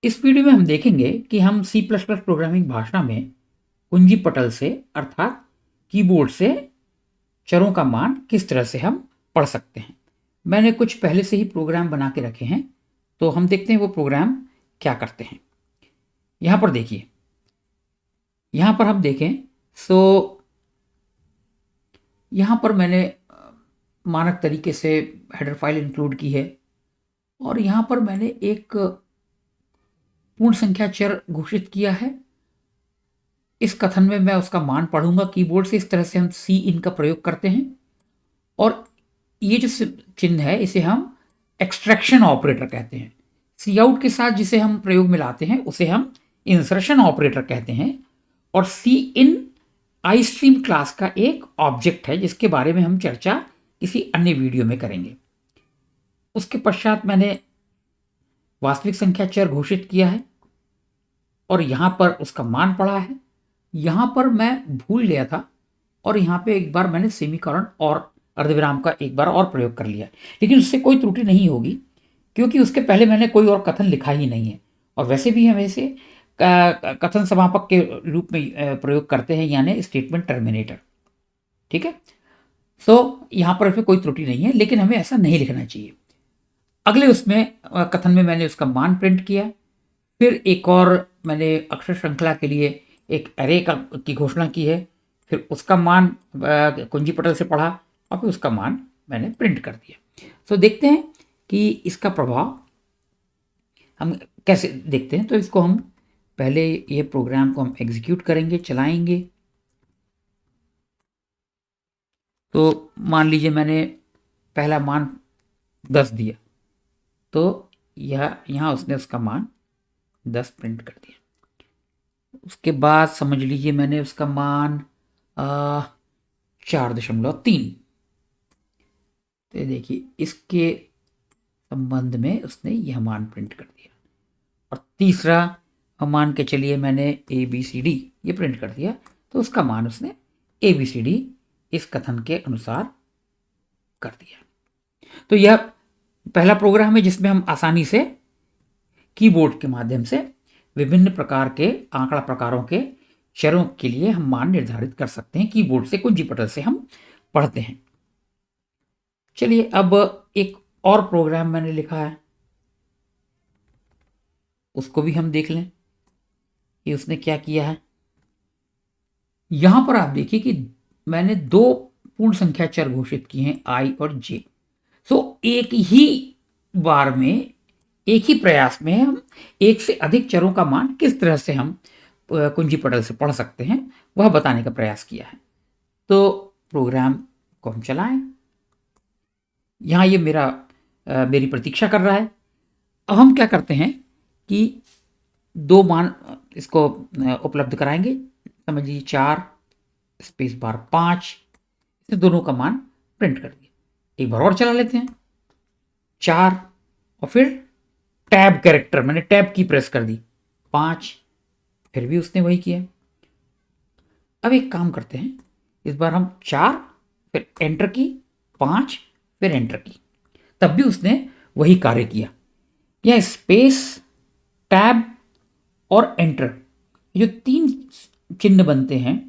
इस वीडियो में हम देखेंगे कि हम सी प्लस प्लस प्रोग्रामिंग भाषा में कुंजी पटल से अर्थात कीबोर्ड से चरों का मान किस तरह से हम पढ़ सकते हैं। मैंने कुछ पहले से ही प्रोग्राम बना के रखे हैं, तो हम देखते हैं वो प्रोग्राम क्या करते हैं। यहां पर देखिए, यहां पर हम देखें तो यहां पर मैंने मानक तरीके से हेडर फाइल इंक्लूड की है और यहां पर मैंने एक पूर्ण संख्या चर घोषित किया है। इस कथन में मैं उसका मान पढ़ूंगा कीबोर्ड से। इस तरह से हम सी इन का प्रयोग करते हैं और ये जो चिन्ह है इसे हम एक्सट्रैक्शन ऑपरेटर कहते हैं। सी आउट के साथ जिसे हम प्रयोग में लाते हैं उसे हम इंसर्शन ऑपरेटर कहते हैं और सी इन आई स्ट्रीम क्लास का एक ऑब्जेक्ट है जिसके बारे में हम चर्चा किसी अन्य वीडियो में करेंगे। उसके पश्चात मैंने वास्तविक संख्या चर घोषित किया है और यहां पर उसका मान पढ़ा है। यहां पर मैं भूल गया था और यहां पे एक बार मैंने सेमीकोलन और अर्धविराम का एक बार और प्रयोग कर लिया, लेकिन उससे कोई त्रुटि नहीं होगी क्योंकि उसके पहले मैंने कोई और कथन लिखा ही नहीं है। और वैसे भी हम इसे कथन समापक के रूप में प्रयोग करते हैं, यानी स्टेटमेंट टर्मिनेटर। ठीक है, तो यहां पर इसमें कोई त्रुटि नहीं है, लेकिन हमें ऐसा नहीं लिखना चाहिए। अगले उसमें कथन में मैंने उसका मान प्रिंट किया। फिर एक और मैंने अक्षर श्रृंखला के लिए एक एरे की घोषणा की है। फिर उसका मान कुंजी पटल से पढ़ा और फिर उसका मान मैंने प्रिंट कर दिया। तो देखते हैं कि इसका प्रभाव हम कैसे देखते हैं। तो इसको हम पहले ये प्रोग्राम को हम एग्जीक्यूट करेंगे, चलाएंगे। तो मान लीजिए मैंने पहला मान 10 दिया, तो यहाँ उसने उसका मान 10 प्रिंट कर दिया। उसके बाद समझ लीजिए मैंने उसका मान 4.3, तो देखिए इसके संबंध में उसने यह मान प्रिंट कर दिया। और तीसरा मान के चलिए मैंने ABCD ये प्रिंट कर दिया, तो उसका मान उसने ABCD इस कथन के अनुसार कर दिया। तो यह पहला प्रोग्राम है जिसमें हम आसानी से कीबोर्ड के माध्यम से विभिन्न प्रकार के आंकड़ा प्रकारों के चरों के लिए हम मान निर्धारित कर सकते हैं। कीबोर्ड से कुंजी पटल से हम पढ़ते हैं। चलिए अब एक और प्रोग्राम मैंने लिखा है, उसको भी हम देख लें कि उसने क्या किया है। यहां पर आप देखिए कि मैंने 2 पूर्ण संख्या चर घोषित किए हैं, I और J। तो एक ही बार में, एक ही प्रयास में हम एक से अधिक चरों का मान किस तरह से हम कुंजी पटल से पढ़ सकते हैं वह बताने का प्रयास किया है। तो प्रोग्राम को हम चलाएं। यहां ये मेरी प्रतीक्षा कर रहा है। अब हम क्या करते हैं कि 2 मान इसको उपलब्ध कराएंगे। समझ लीजिए 4 स्पेस बार 5, इसे दोनों का मान प्रिंट कर दिया। एक बार और चला लेते हैं 4 और फिर टैब कैरेक्टर, मैंने टैब की प्रेस कर दी 5, फिर भी उसने वही किया। अब एक काम करते हैं, इस बार हम 4 फिर एंटर की, 5 फिर एंटर की, तब भी उसने वही कार्य किया। यह स्पेस, टैब और एंटर, जो 3 चिन्ह बनते हैं,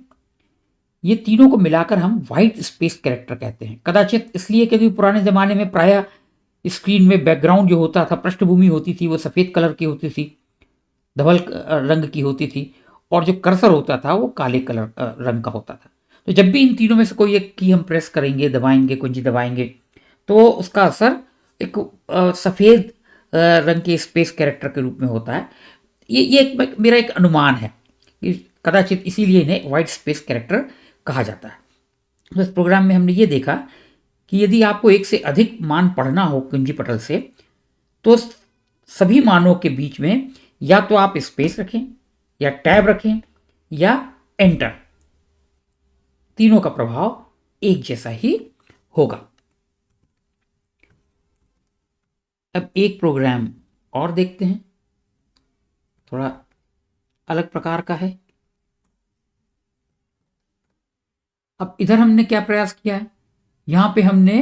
ये तीनों को मिलाकर हम व्हाइट स्पेस कैरेक्टर कहते हैं। कदाचित इसलिए क्योंकि पुराने जमाने में प्रायः स्क्रीन में बैकग्राउंड जो होता था, पृष्ठभूमि होती थी, वो सफेद कलर की होती थी, धवल रंग की होती थी, और जो कर्सर होता था वो काले कलर रंग का होता था। तो जब भी इन तीनों में से कोई एक की हम प्रेस करेंगे, दबाएंगे, कुंजी दबाएंगे, तो उसका असर एक सफेद रंग के स्पेस कैरेक्टर के रूप में होता है। ये मेरा एक अनुमान है कि कदाचित इसीलिए इन्हें व्हाइट स्पेस कैरेक्टर कहा जाता है। तो इस प्रोग्राम में हमने ये देखा कि यदि आपको एक से अधिक मान पढ़ना हो कुंजी पटल से, तो सभी मानों के बीच में या तो आप स्पेस रखें या टैब रखें या एंटर, तीनों का प्रभाव एक जैसा ही होगा। अब एक प्रोग्राम और देखते हैं, थोड़ा अलग प्रकार का है। अब इधर हमने क्या प्रयास किया है, यहां पे हमने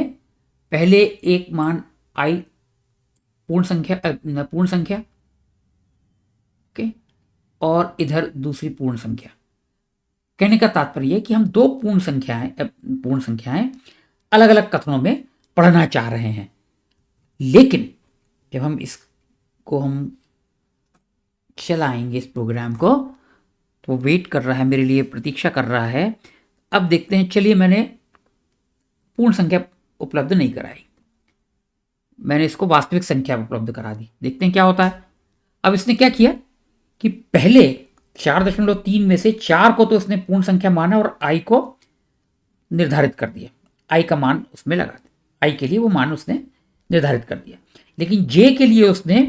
पहले एक मान I पूर्ण संख्या ओके, और इधर दूसरी पूर्ण संख्या। कहने का तात्पर्य है कि हम दो पूर्ण संख्याएं अलग अलग कथनों में पढ़ना चाह रहे हैं, लेकिन जब हम इसको हम चलाएंगे इस प्रोग्राम को, तो वेट कर रहा है मेरे लिए, प्रतीक्षा कर रहा है। अब देखते हैं, चलिए मैंने पूर्ण संख्या उपलब्ध नहीं कराई, मैंने इसको वास्तविक संख्या उपलब्ध करा दी। देखते हैं क्या होता है। अब इसने क्या किया कि पहले 4.3 में से 4 को तो उसने पूर्ण संख्या माना और आई को निर्धारित कर दिया, आई का मान उसमें लगा दिया, आई के लिए वो मान उसने निर्धारित कर दिया। लेकिन जे के लिए उसने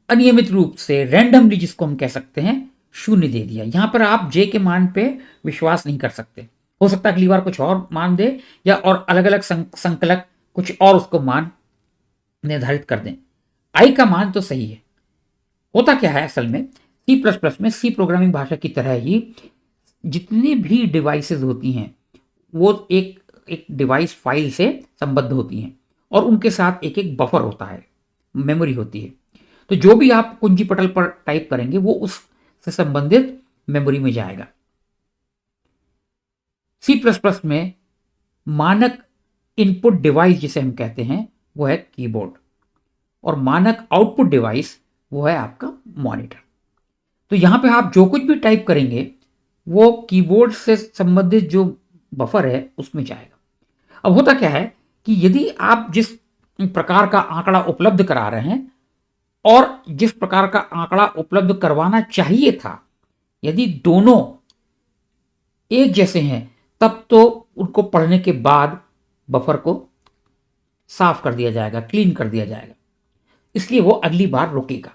अनियमित रूप से रैंडमली, जिसको हम कह सकते हैं, 0 दे दिया। यहां पर आप जे के मान पे विश्वास नहीं कर सकते, हो सकता है अगली बार कुछ और मान दे, या और अलग अलग संकलक कुछ और उसको मान निर्धारित कर दें। आई का मान तो सही है। होता क्या है असल में, C++ में, सी प्रोग्रामिंग भाषा की तरह ही जितनी भी डिवाइसेस होती हैं वो एक डिवाइस फाइल से संबद्ध होती हैं, और उनके साथ एक एक बफर होता है, मेमोरी होती है। तो जो भी आप कुंजी पटल पर टाइप करेंगे वो उससे संबंधित मेमोरी में जाएगा। C++ में मानक इनपुट डिवाइस जिसे हम कहते हैं वो है कीबोर्ड, और मानक आउटपुट डिवाइस वो है आपका मॉनिटर। तो यहां पे आप जो कुछ भी टाइप करेंगे वो कीबोर्ड से संबंधित जो बफर है उसमें जाएगा। अब होता क्या है कि यदि आप जिस प्रकार का आंकड़ा उपलब्ध करा रहे हैं और जिस प्रकार का आंकड़ा उपलब्ध करवाना चाहिए था, यदि दोनों एक जैसे हैं, तब तो उनको पढ़ने के बाद बफर को साफ कर दिया जाएगा, क्लीन कर दिया जाएगा, इसलिए वो अगली बार रुकेगा।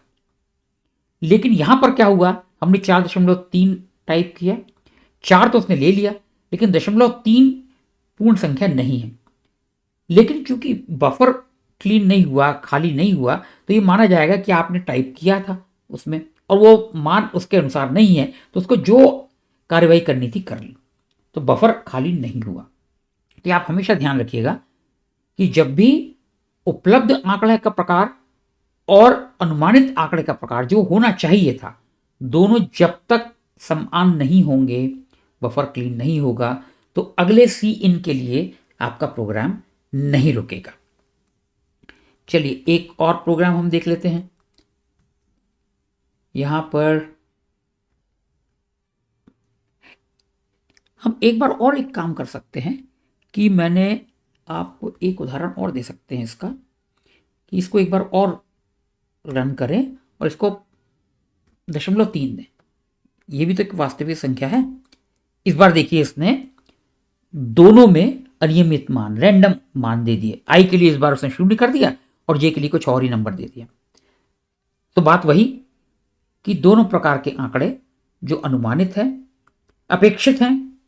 लेकिन यहां पर क्या हुआ, हमने 4.3 टाइप किया, 4 तो उसने ले लिया, लेकिन 0.3 पूर्ण संख्या नहीं है। लेकिन चूंकि बफर क्लीन नहीं हुआ, खाली नहीं हुआ, तो ये माना जाएगा कि आपने टाइप किया था उसमें और वो मान उसके अनुसार नहीं है, तो उसको जो कार्रवाई करनी थी कर ली, तो बफर खाली नहीं हुआ। तो आप हमेशा ध्यान रखिएगा कि जब भी उपलब्ध आंकड़े का प्रकार और अनुमानित आंकड़े का प्रकार जो होना चाहिए था, दोनों जब तक समान नहीं होंगे, बफर क्लीन नहीं होगा, तो अगले सी इन के लिए आपका प्रोग्राम नहीं रुकेगा। चलिए एक और प्रोग्राम हम देख लेते हैं। यहां पर हम एक बार और एक काम कर सकते हैं कि मैंने आपको एक उदाहरण और दे सकते हैं इसका, कि इसको एक बार और रन करें और इसको 0.3 दें। ये भी तो एक वास्तविक संख्या है। इस बार देखिए इसने दोनों में अनियमित मान, रैंडम मान दे दिए। आई के लिए इस बार उसने 0 कर दिया और जे के लिए कुछ और ही नंबर दे दिया। तो बात वही कि दोनों प्रकार के आंकड़े जो अनुमानित हैं, अपेक्षित हैं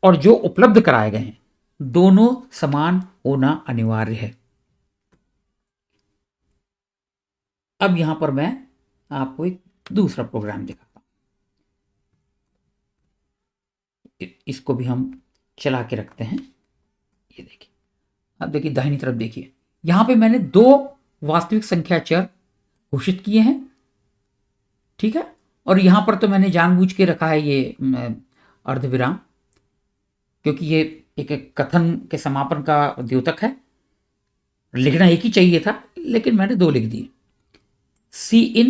और जो उपलब्ध कराए गए हैं, दोनों समान होना अनिवार्य है। अब यहां पर मैं आपको एक दूसरा प्रोग्राम दिखाता हूं। इसको भी हम चला के रखते हैं। ये देखिए, अब देखिए दाहिनी तरफ देखिए, यहां पे मैंने 2 वास्तविक संख्या चर घोषित किए हैं, ठीक है। और यहां पर तो मैंने जानबूझ के रखा है ये अर्धविराम, क्योंकि ये एक कथन के समापन का द्योतक है। लिखना एक ही चाहिए था, लेकिन मैंने 2 लिख दिए। सी इन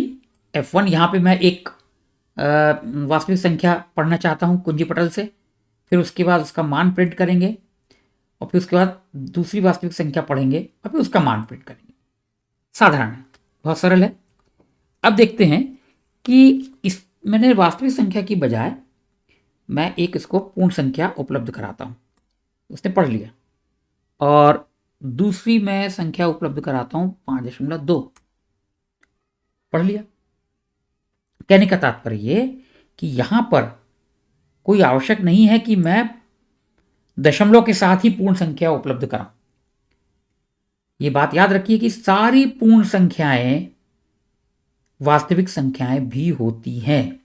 F1, यहां पे मैं एक वास्तविक संख्या पढ़ना चाहता हूं कुंजी पटल से, फिर उसके बाद उसका मान प्रिंट करेंगे और फिर उसके बाद दूसरी वास्तविक संख्या पढ़ेंगे और फिर उसका मान प्रिंट करेंगे। साधारण है, बहुत सरल है। अब देखते हैं कि मैंने वास्तविक संख्या की बजाय मैं एक इसको पूर्ण संख्या उपलब्ध कराता हूं। उसने पढ़ लिया, और दूसरी मैं संख्या उपलब्ध कराता हूं 5.2, पढ़ लिया। कहने का तात्पर्य कि यहां पर कोई आवश्यक नहीं है कि मैं दशमलव के साथ ही पूर्ण संख्या उपलब्ध कराऊं। यह बात याद रखिए कि सारी पूर्ण संख्याएं वास्तविक संख्याएं भी होती हैं।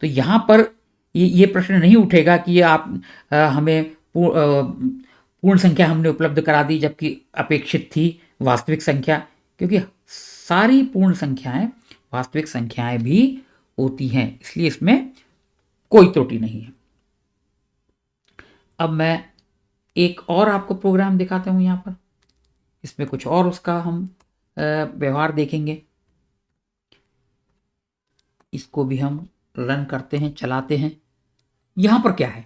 तो यहां पर ये प्रश्न नहीं उठेगा कि ये आप हमें पूर्ण संख्या हमने उपलब्ध करा दी जबकि अपेक्षित थी वास्तविक संख्या, क्योंकि सारी पूर्ण संख्याएं वास्तविक संख्याएं भी होती हैं, इसलिए इसमें कोई त्रुटि नहीं है। अब मैं एक और आपको प्रोग्राम दिखाता हूं। यहां पर इसमें कुछ और उसका हम व्यवहार देखेंगे। इसको भी हम रन करते हैं, चलाते हैं। यहां पर क्या है,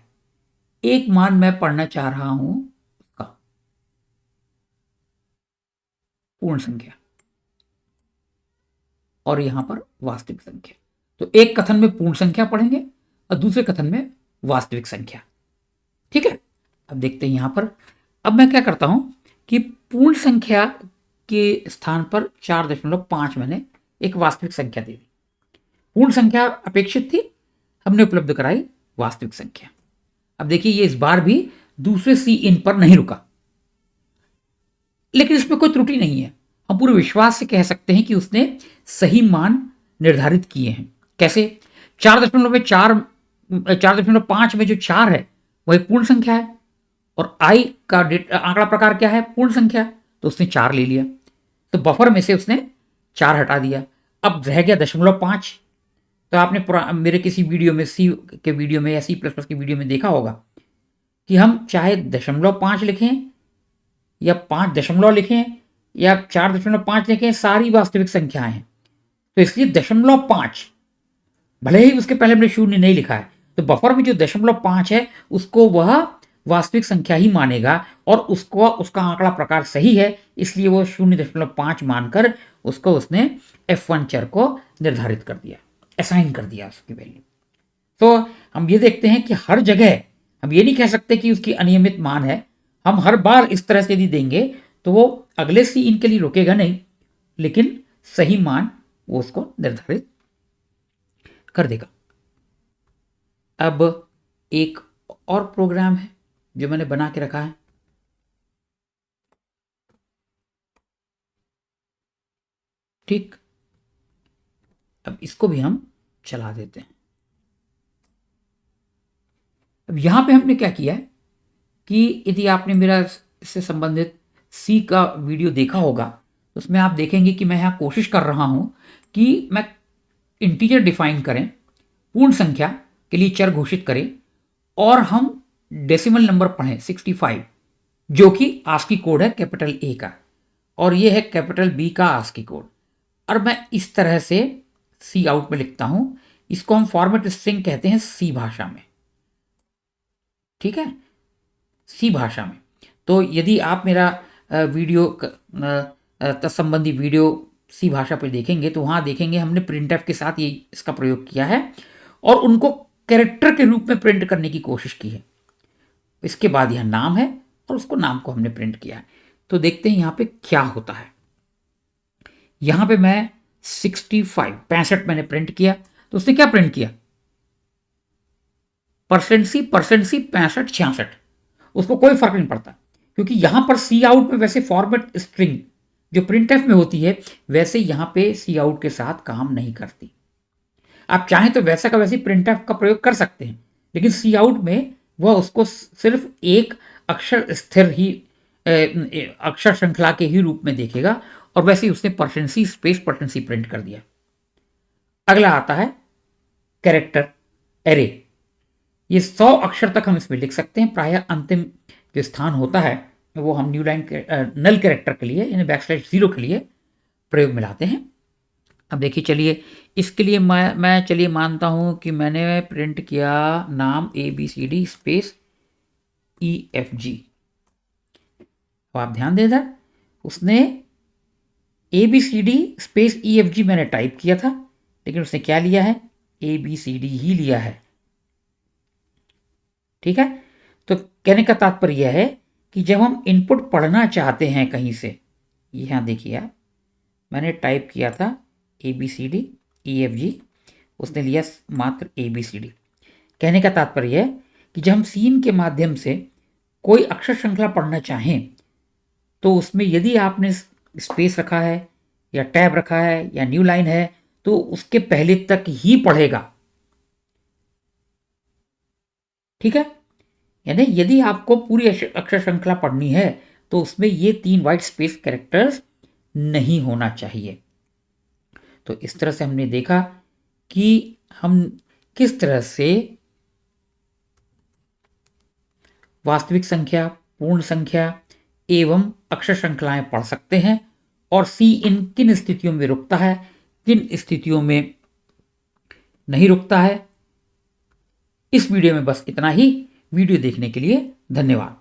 एक मान मैं पढ़ना चाह रहा हूं उसका पूर्ण संख्या, और यहां पर वास्तविक संख्या। तो एक कथन में पूर्ण संख्या पढ़ेंगे और दूसरे कथन में वास्तविक संख्या। ठीक है, अब देखते हैं यहां पर। अब मैं क्या करता हूं कि पूर्ण संख्या के स्थान पर 4.5 मैंने एक वास्तविक संख्या दे दी। पूर्ण संख्या अपेक्षित थी, हमने उपलब्ध कराई वास्तविक संख्या। अब देखिए ये इस बार भी दूसरे सी इन पर नहीं रुका, लेकिन इसमें कोई त्रुटि नहीं है। हम पूरे विश्वास से कह सकते हैं कि उसने सही मान निर्धारित किए हैं। कैसे? 4.5 में जो 4 है वह एक पूर्ण संख्या है, और आई का आंकड़ा प्रकार क्या है? पूर्ण संख्या। तो उसने 4 ले लिया, तो बफर में से उसने 4 हटा दिया। अब रह गया 0.5। तो आपने मेरे किसी वीडियो में, सी के वीडियो में या C++ के वीडियो में देखा होगा कि हम चाहे 0.5 लिखें या 5 दशमलव लिखें या 4.5 लिखें, सारी वास्तविक संख्याएं हैं। तो इसलिए 0.5, भले ही उसके पहले हमने शून्य नहीं लिखा है, तो बफर में जो 0.5 है उसको वह वास्तविक संख्या ही मानेगा, और उसको उसका आंकड़ा प्रकार सही है, इसलिए वो 0.5 मानकर उसको उसने F1 चर को निर्धारित कर दिया, असाइन कर दिया उसकी वैल्यू। तो हम ये देखते हैं कि हर जगह हम ये नहीं कह सकते कि उसकी अनियमित मान है। हम हर बार इस तरह से यदि देंगे तो वो अगले सी इन के लिए रुकेगा नहीं, लेकिन सही मान वो उसको निर्धारित कर देगा। अब एक और प्रोग्राम है जो मैंने बना के रखा है। ठीक, अब इसको भी हम चला देते हैं। अब यहां पे हमने क्या किया है कि यदि आपने मेरा इससे संबंधित सी का वीडियो देखा होगा, तो उसमें आप देखेंगे कि मैं यहां कोशिश कर रहा हूं कि मैं इंटीजर डिफाइन करें, पूर्ण संख्या के लिए चर घोषित करें, और हम डेसिमल नंबर पढ़ें 65, जो कि आस्की कोड है कैपिटल ए का, और ये है कैपिटल बी का आस्की कोड। और मैं इस तरह से सी आउट में लिखता हूं। इसको हम फॉर्मेट स्ट्रिंग कहते हैं सी भाषा में। ठीक है, सी भाषा में। तो यदि आप मेरा वीडियो तत्संबंधी वीडियो सी भाषा पर देखेंगे तो वहां देखेंगे हमने प्रिंटफ के साथ ये इसका प्रयोग किया है, और उनको कैरेक्टर के रूप में प्रिंट करने की कोशिश की है। इसके बाद यह नाम है और उसको नाम को हमने प्रिंट किया है। तो देखते हैं यहां पे क्या होता है। यहां पे मैं 65 मैंने प्रिंट किया, तो उसने क्या प्रिंट किया? %C 65 66। उसको कोई फर्क नहीं पड़ता, क्योंकि यहां पर सी आउट में वैसे फॉर्मेट स्ट्रिंग जो प्रिंटफ में होती है वैसे यहां पे सी आउट के साथ काम नहीं करती। आप चाहें तो वैसा का वैसे प्रिंटफ का प्रयोग कर सकते हैं, लेकिन सी आउट में वह उसको सिर्फ एक अक्षर स्थिर ही अक्षर श्रृंखला के ही रूप में देखेगा, और वैसे ही उसने %C स्पेस %C प्रिंट कर दिया। अगला आता है कैरेक्टर एरे। ये 100 अक्षर तक हम इसमें लिख सकते हैं। प्रायः अंतिम जो स्थान होता है वो हम न्यू लाइन नल कैरेक्टर के लिए यानी \0 के लिए प्रयोग में लाते हैं। अब देखिए, चलिए इसके लिए मैं चलिए मानता हूं कि मैंने प्रिंट किया नाम ABCD स्पेस EFG। तो आप ध्यान दें, इधर उसने ABCD स्पेस EFG मैंने टाइप किया था, लेकिन उसने क्या लिया है? ABCD ही लिया है। ठीक है, तो कहने का तात्पर्य यह है कि जब हम इनपुट पढ़ना चाहते हैं कहीं से, यहां देखिए आप, मैंने टाइप किया था ABCD EFG, उसने लिया मात्र ABCD। कहने का तात्पर्य है कि जब हम सीन के माध्यम से कोई अक्षर श्रृंखला पढ़ना चाहें तो उसमें यदि आपने स्पेस रखा है या टैब रखा है या न्यू लाइन है तो उसके पहले तक ही पढ़ेगा। ठीक है, यानी यदि आपको पूरी अक्षर श्रृंखला पढ़नी है तो उसमें ये 3 वाइट स्पेस कैरेक्टर्स नहीं होना चाहिए। तो इस तरह से हमने देखा कि हम किस तरह से वास्तविक संख्या, पूर्ण संख्या एवं अक्षर श्रृंखलाएं पढ़ सकते हैं और सी इन किन स्थितियों में रुकता है, किन स्थितियों में नहीं रुकता है। इस वीडियो में बस इतना ही। वीडियो देखने के लिए धन्यवाद।